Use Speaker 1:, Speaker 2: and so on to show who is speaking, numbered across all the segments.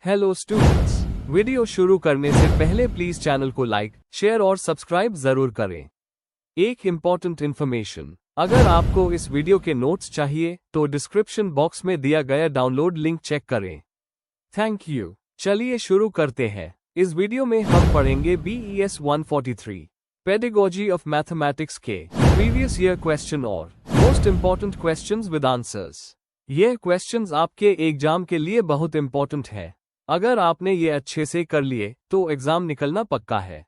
Speaker 1: Hello students, video शुरू करने से पहले प्लीज चैनल को लाइक, शेयर और सब्सक्राइब जरूर करें। एक इम्पॉर्टेंट इन्फॉर्मेशन, अगर आपको इस वीडियो के नोट्स चाहिए तो डिस्क्रिप्शन बॉक्स में दिया गया डाउनलोड लिंक चेक करें। Thank you. चलिए शुरू करते हैं। इस वीडियो में हम पढ़ेंगे BES 143 पेडागॉजी ऑफ मैथमेटिक्स के प्रीवियस ईयर क्वेश्चन और most important questions with answers. ये क्वेश्चंस आपके एग्जाम के लिए बहुत इम्पोर्टेंट है। अगर आपने ये अच्छे से कर लिए तो एग्जाम निकलना पक्का है।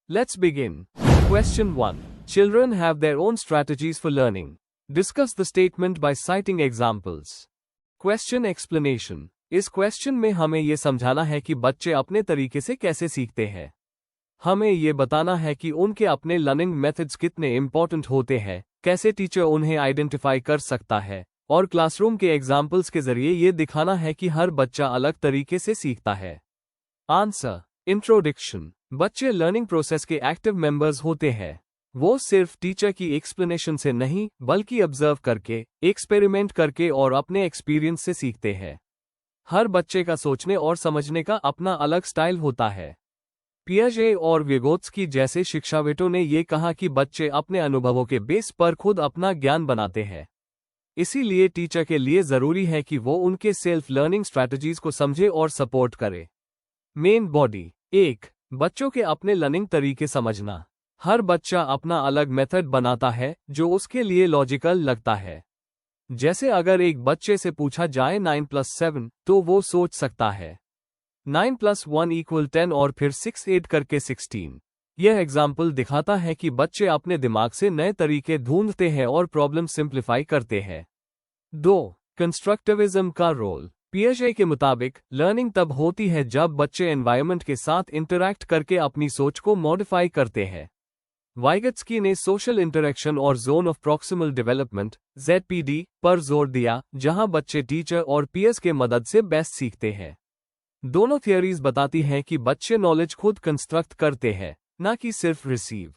Speaker 1: Let's begin. Question 1। Children have their own strategies for learning. Discuss the statement by citing examples. Question explanation. इस क्वेश्चन में हमें ये समझाना है कि बच्चे अपने तरीके से कैसे सीखते हैं। हमें ये बताना है कि उनके अपने लर्निंग मेथड्स कितने इम्पोर्टेंट होते हैं, कैसे टीचर उन्हें आइडेंटिफाई कर सकता है, और क्लासरूम के एग्जाम्पल्स के जरिए ये दिखाना है कि हर बच्चा अलग तरीके से सीखता है। आंसर। इंट्रोडक्शन। बच्चे लर्निंग प्रोसेस के एक्टिव मेंबर्स होते हैं। वो सिर्फ टीचर की एक्सप्लेनेशन से नहीं बल्कि ऑब्जर्व करके, एक्सपेरिमेंट करके और अपने एक्सपीरियंस से सीखते हैं। हर बच्चे का सोचने और समझने का अपना अलग स्टाइल होता है। पियाजे और विगोत्स्की जैसे शिक्षाविदों ने ये कहा कि बच्चे अपने अनुभवों के बेस पर खुद अपना ज्ञान बनाते हैं। इसीलिए टीचर के लिए जरूरी है कि वो उनके सेल्फ लर्निंग स्ट्रैटेजीज को समझे और सपोर्ट करे। Main body. 1। बच्चों के अपने लर्निंग तरीके समझना। हर बच्चा अपना अलग मेथड बनाता है जो उसके लिए लॉजिकल लगता है। जैसे अगर एक बच्चे से पूछा जाए 9 + 7 तो वो सोच सकता है 9 + 1 = 10 और फिर 6 ऐड करके 16। यह एग्जाम्पल दिखाता है कि बच्चे अपने दिमाग से नए तरीके ढूंढते हैं और प्रॉब्लम सिंप्लीफाई करते हैं। 2। कंस्ट्रक्टिविज्म का रोल। पियाजे के मुताबिक लर्निंग तब होती है जब बच्चे एनवायरनमेंट के साथ इंटरैक्ट करके अपनी सोच को मॉडिफाई करते हैं। वाइगोत्स्की ने सोशल इंटरेक्शन और zone of proximal development (ZPD) पर जोर दिया, जहां बच्चे टीचर और पीयर्स के मदद से बेस्ट सीखते हैं। दोनों थियरीज बताती हैं कि बच्चे नॉलेज खुद कंस्ट्रक्ट करते हैं, ना कि सिर्फ रिसीव।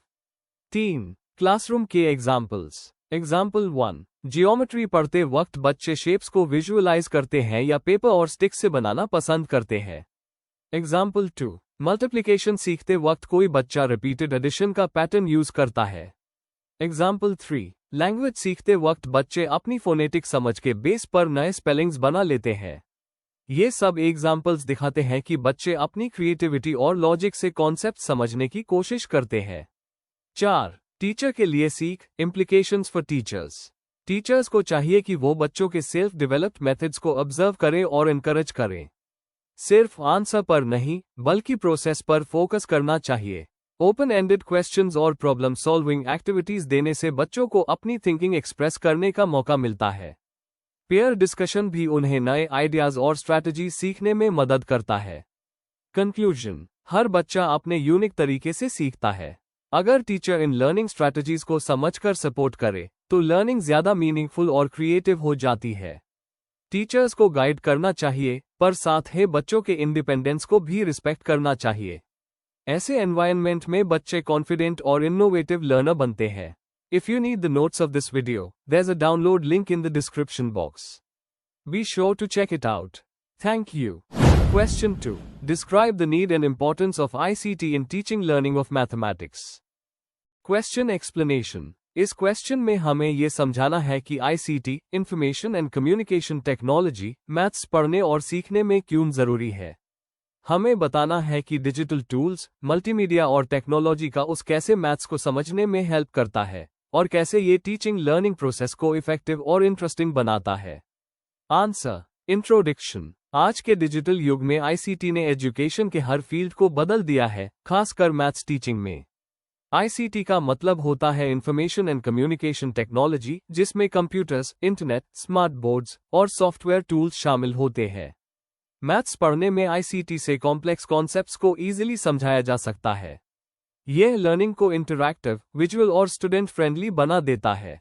Speaker 1: 3। क्लासरूम के एग्जाम्पल्स। एग्जाम्पल 1। जियोमेट्री पढ़ते वक्त बच्चे शेप्स को विजुअलाइज करते हैं या पेपर और स्टिक से बनाना पसंद करते हैं। एग्जाम्पल 2। मल्टीप्लिकेशन सीखते वक्त कोई बच्चा रिपीटेड एडिशन का पैटर्न यूज करता है। एग्जाम्पल 3। लैंग्वेज सीखते वक्त बच्चे अपनी फोनेटिक समझ के बेस पर नए स्पेलिंग्स बना लेते हैं। ये सब एग्जाम्पल्स दिखाते हैं कि बच्चे अपनी क्रिएटिविटी और लॉजिक से कॉन्सेप्ट समझने की कोशिश करते हैं। 4। टीचर के लिए सीख, इम्प्लीकेशंस फॉर टीचर्स। टीचर्स को चाहिए कि वो बच्चों के सेल्फ डेवलप्ड मेथड्स को ऑब्जर्व करें और एनकरेज करें। सिर्फ आंसर पर नहीं बल्कि प्रोसेस पर फोकस करना चाहिए। ओपन एंडेड क्वेश्चंस और प्रॉब्लम सॉल्विंग एक्टिविटीज देने से बच्चों को अपनी थिंकिंग एक्सप्रेस करने का मौका मिलता है। पेयर डिस्कशन भी उन्हें नए आइडियाज और स्ट्रैटेजी सीखने में मदद करता है। कंक्लूजन। हर बच्चा अपने यूनिक तरीके से सीखता है। अगर टीचर इन लर्निंग स्ट्रैटेजीज को समझकर सपोर्ट करे तो लर्निंग ज्यादा मीनिंगफुल और क्रिएटिव हो जाती है। टीचर्स को गाइड करना चाहिए, पर साथ ही बच्चों के इंडिपेंडेंस को भी रिस्पेक्ट करना चाहिए। ऐसे एनवायरनमेंट में बच्चे कॉन्फिडेंट और इनोवेटिव लर्नर बनते हैं। If you need the notes of this video, there's a download link in the description box. Be sure to check it out. Thank you. Question 2. Describe the need and importance of ICT in teaching learning of mathematics. Question explanation. इस question में हमें ये समझाना है कि ICT, information and communication technology, maths पढ़ने और सीखने में क्यों जरूरी है। हमें बताना है कि डिजिटल टूल्स, मल्टीमीडिया और टेक्नोलॉजी का उस कैसे मैथ्स को समझने में हेल्प करता है और कैसे ये टीचिंग लर्निंग प्रोसेस को इफेक्टिव और इंटरेस्टिंग बनाता है। आंसर। इंट्रोडक्शन। आज के डिजिटल युग में ICT ने एजुकेशन के हर फील्ड को बदल दिया है, खासकर मैथ्स टीचिंग में। ICT का मतलब होता है इंफॉर्मेशन एंड कम्युनिकेशन टेक्नोलॉजी, जिसमें कंप्यूटर्स, इंटरनेट, स्मार्ट बोर्ड्स और सॉफ्टवेयर टूल्स शामिल होते हैं। मैथ्स पढ़ने में ICT से कॉम्प्लेक्स कॉन्सेप्ट्स को इजीली समझाया जा सकता है। यह लर्निंग को इंटरैक्टिव, विजुअल और स्टूडेंट फ्रेंडली बना देता है।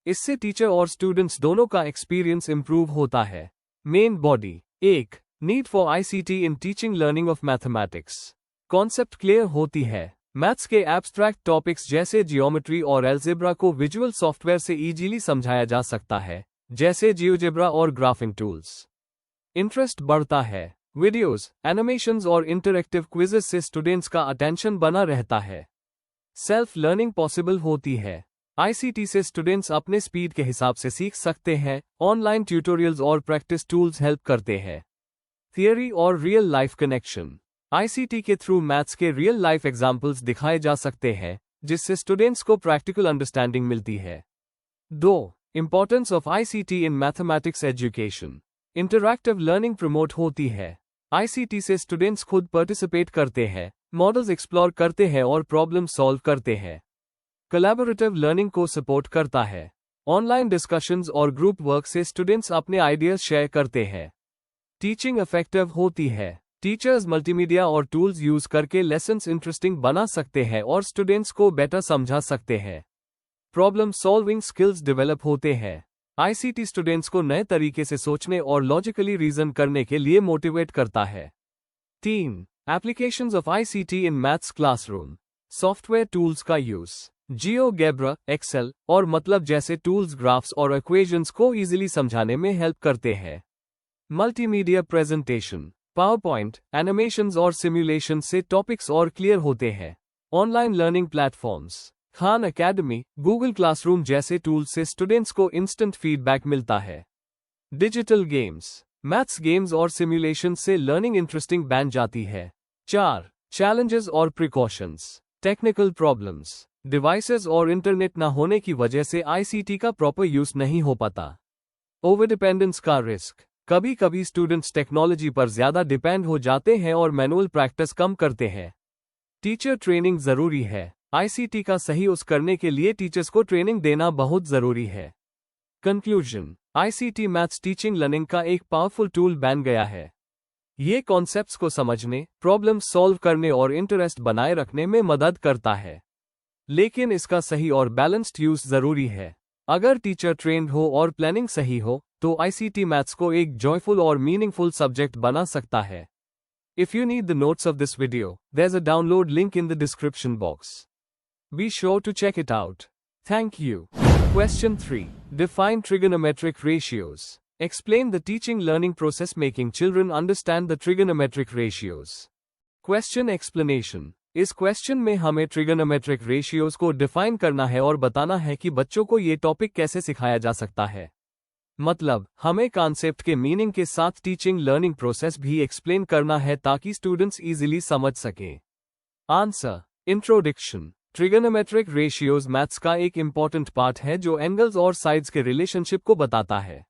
Speaker 1: इससे टीचर और स्टूडेंट्स दोनों का एक्सपीरियंस इंप्रूव होता है। Main body. 1। Need for ICT in teaching learning of mathematics. Concept clear होती है। मैथ्स के एब्स्ट्रैक्ट टॉपिक्स जैसे जियोमेट्री और अलजेब्रा को विजुअल सॉफ्टवेयर से इजीली समझाया जा सकता है, जैसे जियोजेब्रा और ग्राफिंग टूल्स। इंटरेस्ट बढ़ता है। वीडियोस, एनिमेशंस और इंटरैक्टिव क्विज़ेस से स्टूडेंट्स का अटेंशन बना रहता है। सेल्फ लर्निंग पॉसिबल होती है। आईसीटी से स्टूडेंट्स अपने स्पीड के हिसाब से सीख सकते हैं। ऑनलाइन ट्यूटोरियल्स और प्रैक्टिस टूल्स हेल्प करते हैं। थियरी और रियल लाइफ कनेक्शन। आईसीटी के थ्रू मैथ्स के रियल लाइफ एग्जाम्पल्स दिखाए जा सकते हैं, जिससे स्टूडेंट्स को प्रैक्टिकल अंडरस्टैंडिंग मिलती है। 2. Importance of ICT in mathematics education. Interactive learning promote होती है। आईसीटी से स्टूडेंट्स खुद पार्टिसिपेट करते हैं, मॉडल्स एक्सप्लोर करते हैं और प्रॉब्लम सॉल्व करते हैं। कोलैबोरेटिव लर्निंग को सपोर्ट करता है। ऑनलाइन डिस्कशंस और ग्रुप वर्क से स्टूडेंट्स अपने आइडियाज शेयर करते हैं। टीचिंग इफेक्टिव होती है। टीचर्स मल्टीमीडिया और टूल्स यूज करके लेसन्स इंटरेस्टिंग बना सकते हैं और स्टूडेंट्स को बेटर समझा सकते हैं। प्रॉब्लम सॉल्विंग स्किल्स डेवलप होते हैं। आईसीटी स्टूडेंट्स को नए तरीके से सोचने और लॉजिकली रीजन करने के लिए मोटिवेट करता है। 3. Applications of ICT in maths classroom. Software tools का यूज। जियोगेब्रा, एक्सेल और मतलब जैसे टूल्स ग्राफ्स और इक्वेशंस को इजीली समझाने में हेल्प करते हैं। मल्टीमीडिया प्रेजेंटेशन, पावरपॉइंट, एनिमेशंस और सिमुलेशन से टॉपिक्स और क्लियर होते हैं। Online learning platforms, Khan academy, Google classroom जैसे टूल्स से स्टूडेंट्स को इंस्टेंट फीडबैक मिलता है। डिजिटल गेम्स, मैथ्स गेम्स और सिमुलेशन से लर्निंग इंटरेस्टिंग बन जाती है। 4. चैलेंजेस और प्रिकॉशंस। टेक्निकल प्रॉब्लम्स, डिवाइसेस और इंटरनेट न होने की वजह से आईसीटी का प्रॉपर यूज नहीं हो पाता। ओवर डिपेंडेंस का रिस्क। कभी कभी स्टूडेंट्स टेक्नोलॉजी पर ज्यादा डिपेंड हो जाते हैं और मैनुअल प्रैक्टिस कम करते हैं। टीचर ट्रेनिंग जरूरी है। आईसीटी का सही यूज करने के लिए टीचर्स को ट्रेनिंग देना बहुत जरूरी है। Conclusion, ICT maths teaching learning का एक पावरफुल टूल बन गया है। ये कॉन्सेप्ट्स को समझने, प्रॉब्लम सॉल्व करने और इंटरेस्ट बनाए रखने में मदद करता है। लेकिन इसका सही और बैलेंस्ड यूज जरूरी है। अगर टीचर ट्रेंड हो और प्लानिंग सही हो, तो आईसीटी मैथ्स को एक जॉयफुल और मीनिंगफुल सब्जेक्ट बना सकता है। If you need the notes of this video, there's a download link in the description box. Be sure to check it out. Thank you. Question 3. Define trigonometric ratios. Explain the teaching learning process making children understand the trigonometric ratios. Question explanation. इस question में हमें trigonometric ratios को define करना है और बताना है कि बच्चों को ये टॉपिक कैसे सिखाया जा सकता है। मतलब, हमें कॉन्सेप्ट के मीनिंग के साथ टीचिंग लर्निंग प्रोसेस भी एक्सप्लेन करना है ताकि स्टूडेंट्स इजीली समझ सकें। Answer, introduction. Trigonometric ratios maths का एक इंपॉर्टेंट पार्ट है जो एंगल्स और साइड्स के रिलेशनशिप को बताता है।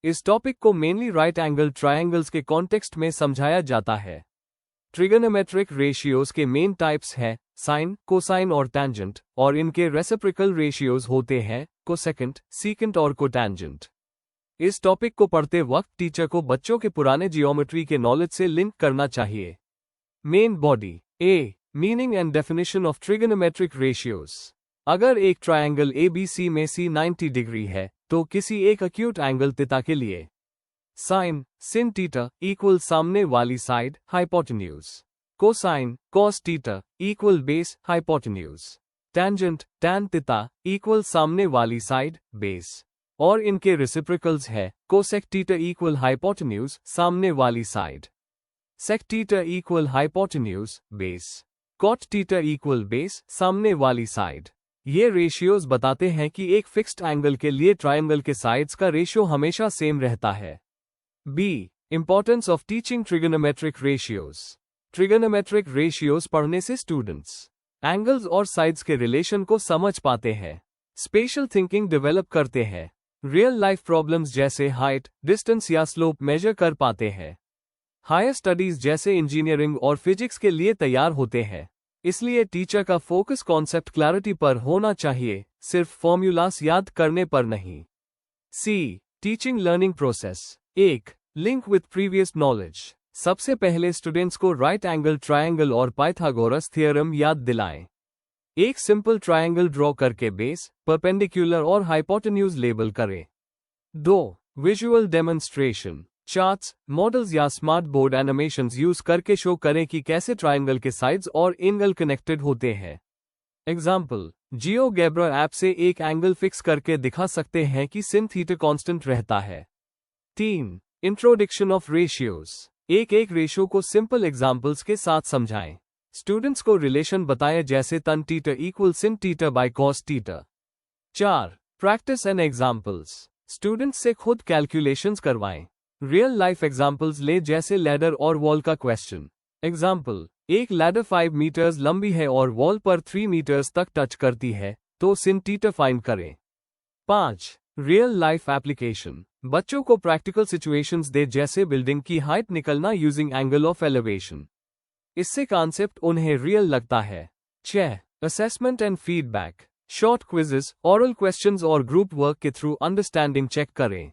Speaker 1: इस टॉपिक को मेनली राइट एंगल ट्रायंगल्स के कॉन्टेक्स्ट में समझाया जाता है। ट्रिगोनोमेट्रिक रेशियोज के मेन टाइप्स हैं साइन, कोसाइन और टैंजेंट, और इनके रेसिप्रोकल रेशियोज होते हैं कोसेकेंट, सीकेंट और कोटैंजेंट। इस टॉपिक को पढ़ते वक्त टीचर को बच्चों के पुराने जियोमेट्री के नॉलेज से लिंक करना चाहिए। Main body. A. Meaning and definition of trigonometric ratios. अगर एक ट्रायंगल ABC में C 90 डिग्री है, तो किसी एक एक्यूट एंगल थीटा के लिए साइन, sin थीटा इक्वल सामने वाली side, hypotenuse. Cosine, cos theta equal base, hypotenuse. Tangent, tan theta equal सामने वाली साइड, बेस। और इनके रेसिप्रोकल्स है कोसेक थीटा इक्वल हाइपोटेन्यूज, सामने वाली side. Sec theta equal hypotenuse, base. Cot theta equal base, सामने वाली साइड। ये रेशियोज बताते हैं कि एक फिक्स्ड एंगल के लिए ट्रायंगल के साइड्स का रेशियो हमेशा सेम रहता है। B. Importance of teaching trigonometric ratios. Trigonometric ratios पढ़ने से स्टूडेंट्स एंगल्स और साइड्स के रिलेशन को समझ पाते हैं, स्पेशल थिंकिंग डेवलप करते हैं, रियल लाइफ प्रॉब्लम्स जैसे हाइट, डिस्टेंस या स्लोप मेजर कर पाते हैं, हायर स्टडीज जैसे इंजीनियरिंग और फिजिक्स के लिए तैयार होते हैं। इसलिए टीचर का फोकस कॉन्सेप्ट क्लैरिटी पर होना चाहिए, सिर्फ फॉर्मूलास याद करने पर नहीं। C. Teaching learning process. 1. Link with previous knowledge. सबसे पहले स्टूडेंट्स को राइट एंगल ट्रायंगल और पाइथागोरस थ्योरम याद दिलाएं। एक सिंपल ट्रायंगल ड्रॉ करके बेस, परपेंडिकुलर और हाइपोटेन्यूज लेबल करें। 2. Visual demonstration. चार्ट्स, मॉडल्स या स्मार्ट बोर्ड एनिमेशंस यूज करके शो करें कि कैसे ट्रायंगल के साइड्स और एंगल कनेक्टेड होते हैं। एग्जाम्पल, जियोगेब्रा ऐप से एक एंगल फिक्स करके दिखा सकते हैं कि sin थीटा कांस्टेंट रहता है। 3. Introduction of ratios. एक एक रेशो को सिंपल एग्जाम्पल्स के साथ समझाएं। स्टूडेंट्स को रिलेशन बताएं जैसे tan theta equal sin theta by cos theta. 4. Practice and examples. Students से खुद कैलकुलेशंस करवाएं। रियल लाइफ एग्जाम्पल्स ले जैसे लैडर और वॉल का क्वेश्चन। एग्जाम्पल, एक लैडर 5 मीटर्स लंबी है और वॉल पर 3 मीटर्स तक टच करती है, तो sin थीटा फाइंड करें। 5. Real life application. बच्चों को प्रैक्टिकल सिचुएशंस दे जैसे बिल्डिंग की हाइट निकलना यूजिंग एंगल ऑफ एलिवेशन। इससे कॉन्सेप्ट उन्हें रियल लगता है। 6. Assessment and feedback. Short quizzes, oral questions और ग्रुप वर्क के थ्रू अंडरस्टैंडिंग चेक करें।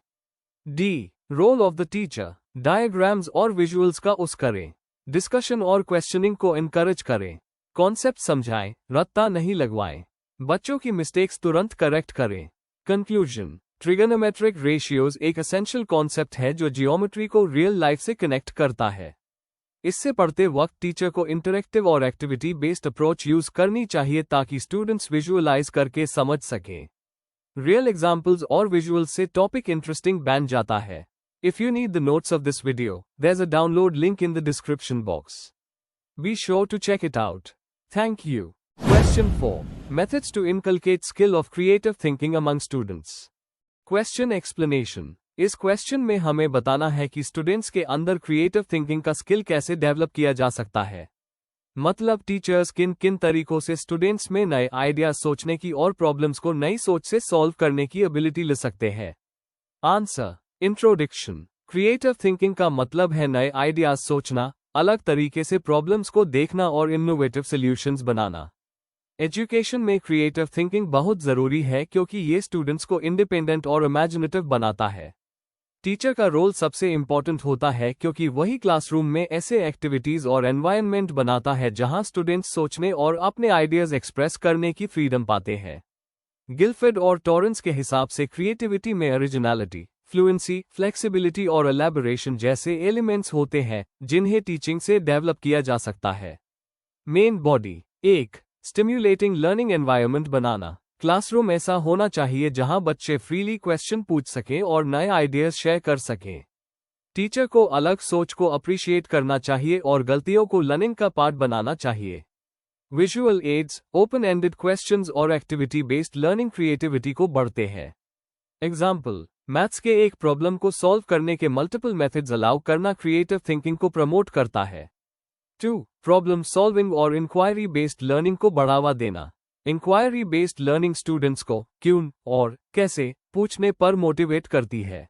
Speaker 1: D. Role of the teacher. Diagrams और विजुअल्स का यूज करें। डिस्कशन और क्वेश्चनिंग को एनकरेज करें। कॉन्सेप्ट समझाएं, रट्टा नहीं लगवाएं। बच्चों की मिस्टेक्स तुरंत करेक्ट करें। कंक्लूजन, ट्रिगोनोमेट्रिक रेशियोज एक एसेंशियल कॉन्सेप्ट है जो जियोमेट्री को रियल लाइफ से कनेक्ट करता है। इससे पढ़ते वक्त टीचर को इंटरैक्टिव और एक्टिविटी बेस्ड अप्रोच यूज करनी चाहिए ताकि स्टूडेंट्स विजुअलाइज करके समझ सकें। रियल एग्जाम्पल्स और विजुअल्स से टॉपिक इंटरेस्टिंग बन जाता है। If you need the notes of this video, there's a download link in the description box. Be sure to check it out. Thank you. Question 4. Methods to inculcate skill of creative thinking among students. Question explanation. इस question में हमें बताना है कि students के अंदर creative thinking का skill कैसे डेवलप किया जा सकता है। मतलब टीचर्स किन किन तरीकों से स्टूडेंट्स में नए आइडियाज सोचने की और प्रॉब्लम्स को नई सोच से सॉल्व करने की एबिलिटी ले सकते हैं। आंसर। इंट्रोडक्शन। क्रिएटिव थिंकिंग का मतलब है नए आइडियाज सोचना, अलग तरीके से प्रॉब्लम्स को देखना और इनोवेटिव सॉल्यूशंस बनाना। एजुकेशन में क्रिएटिव थिंकिंग बहुत जरूरी है क्योंकि ये स्टूडेंट्स को इंडिपेंडेंट और इमेजिनेटिव बनाता है। टीचर का रोल सबसे इंपॉर्टेंट होता है क्योंकि वही क्लासरूम में ऐसे एक्टिविटीज और एनवायरनमेंट बनाता है जहां स्टूडेंट्स सोचने और अपने आइडियाज एक्सप्रेस करने की फ्रीडम पाते हैं। गिलफर्ड और टॉरेंस के हिसाब से क्रिएटिविटी में ओरिजिनलिटी, फ्लुएंसी, फ्लेक्सिबिलिटी और एलैबोरेशन जैसे एलिमेंट्स होते हैं जिन्हें टीचिंग से डेवलप किया जा सकता है। Main body. 1. Stimulating learning environment बनाना। क्लासरूम ऐसा होना चाहिए जहां बच्चे फ्रीली क्वेश्चन पूछ सकें और नए आइडियाज शेयर कर सकें। टीचर को अलग सोच को अप्रिशिएट करना चाहिए और गलतियों को लर्निंग का पार्ट बनाना चाहिए। Visual aids, open ended questions और एक्टिविटी बेस्ड लर्निंग क्रिएटिविटी को बढ़ते हैं। एग्जाम्पल, मैथ्स के एक प्रॉब्लम को सॉल्व करने के मल्टीपल मेथड्स अलाउ करना क्रिएटिव थिंकिंग को प्रमोट करता है। 2. प्रॉब्लम सॉल्विंग और इंक्वायरी बेस्ड लर्निंग को बढ़ावा देना। इंक्वायरी बेस्ड लर्निंग स्टूडेंट्स को क्यों और कैसे पूछने पर मोटिवेट करती है।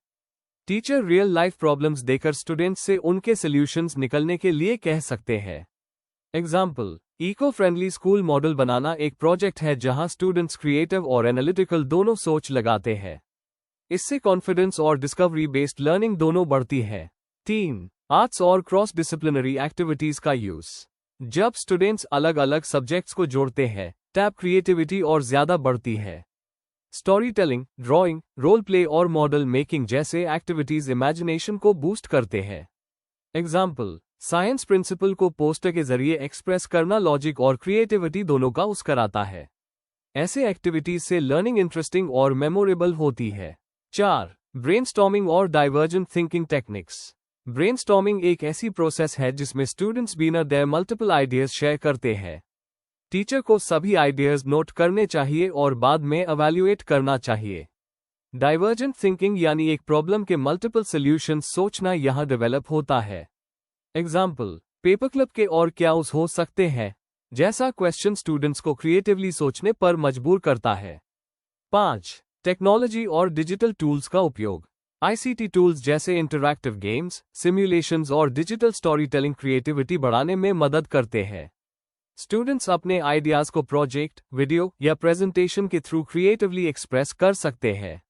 Speaker 1: टीचर रियल लाइफ प्रॉब्लम्स देकर स्टूडेंट्स से उनके सॉल्यूशंस निकलने के लिए कह सकते हैं। Example, eco friendly school model बनाना एक प्रोजेक्ट है जहां स्टूडेंट्स क्रिएटिव और एनालिटिकल दोनों सोच लगाते हैं। इससे कॉन्फिडेंस और डिस्कवरी बेस्ड लर्निंग दोनों बढ़ती है। 3. आर्ट्स और क्रॉस डिसिप्लिनरी एक्टिविटीज का यूज। जब स्टूडेंट्स अलग अलग सब्जेक्ट्स को जोड़ते हैं तब क्रिएटिविटी और ज्यादा बढ़ती है। Story telling, drawing, role play और मॉडल मेकिंग जैसे एक्टिविटीज इमेजिनेशन को बूस्ट करते हैं। एग्जाम्पल, साइंस प्रिंसिपल को पोस्टर के जरिए एक्सप्रेस करना लॉजिक और क्रिएटिविटी दोनों का यूज कराता है। ऐसे एक्टिविटीज से लर्निंग इंटरेस्टिंग और मेमोरेबल होती है। 4. ब्रेनस्टॉर्मिंग और डाइवर्जेंट थिंकिंग टेक्निक्स। ब्रेनस्टॉर्मिंग एक ऐसी प्रोसेस है जिसमें स्टूडेंट्स बिना देयर मल्टीपल आइडियाज शेयर करते हैं। टीचर को सभी आइडियाज नोट करने चाहिए और बाद में एवेल्युएट करना चाहिए। डाइवर्जेंट थिंकिंग यानी एक प्रॉब्लम के मल्टीपल सॉल्यूशंस सोचना यहां डेवलप होता है। एग्जाम्पल, पेपर क्लिप के और क्या यूज हो सकते हैं जैसा क्वेश्चन स्टूडेंट्स को क्रिएटिवली सोचने पर मजबूर करता है। 5. टेक्नोलॉजी और डिजिटल टूल्स का उपयोग। आईसीटी टूल्स जैसे इंटरैक्टिव गेम्स, सिमुलेशंस और डिजिटल स्टोरी टेलिंग क्रिएटिविटी बढ़ाने में मदद करते हैं। स्टूडेंट्स अपने आइडियाज को प्रोजेक्ट, वीडियो या प्रेजेंटेशन के थ्रू क्रिएटिवली एक्सप्रेस कर सकते हैं।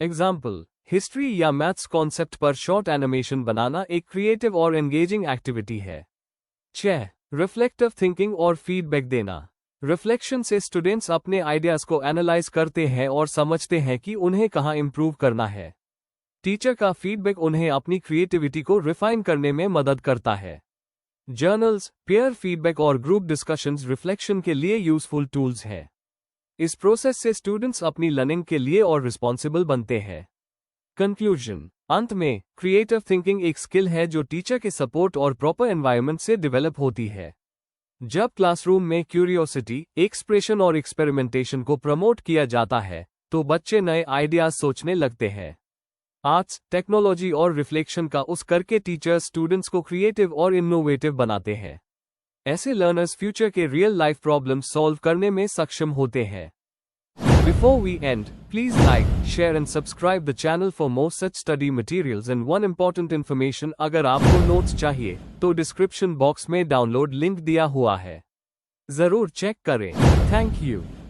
Speaker 1: एग्जाम्पल, हिस्ट्री या मैथ्स कॉन्सेप्ट पर शॉर्ट एनिमेशन बनाना एक क्रिएटिव और एंगेजिंग एक्टिविटी है। 6. रिफ्लेक्टिव थिंकिंग और फीडबैक देना। रिफ्लेक्शन से स्टूडेंट्स अपने आइडियाज को एनालाइज करते हैं और समझते हैं कि उन्हें कहां इंप्रूव करना है। टीचर का फीडबैक उन्हें अपनी क्रिएटिविटी को रिफाइन करने में मदद करता है। जर्नल्स, पीयर फीडबैक और ग्रुप डिस्कशंस रिफ्लेक्शन के लिए यूजफुल टूल्स हैं। इस प्रोसेस से स्टूडेंट्स अपनी लर्निंग के लिए और रिस्पॉन्सिबल बनते हैं। कंक्लूजन, अंत में, क्रिएटिव थिंकिंग एक स्किल है जो टीचर के सपोर्ट और प्रॉपर एनवायरनमेंट से डेवलप होती है। जब क्लासरूम में क्यूरियोसिटी, एक्सप्रेशन और एक्सपेरिमेंटेशन को प्रमोट किया जाता है, तो बच्चे नए आइडियाज सोचने लगते हैं। आर्ट्स, टेक्नोलॉजी और रिफ्लेक्शन का उस करके टीचर्स स्टूडेंट्स को क्रिएटिव और इनोवेटिव बनाते हैं। ऐसे लर्नर्स फ्यूचर के रियल लाइफ प्रॉब्लम्स सॉल्व करने में सक्षम होते हैं। Before we end, please like, share and subscribe the channel for more such study materials and one important information अगर आपको नोट्स चाहिए, तो डिस्क्रिप्शन बॉक्स में डाउनलोड लिंक दिया हुआ है। जरूर चेक करें। Thank you.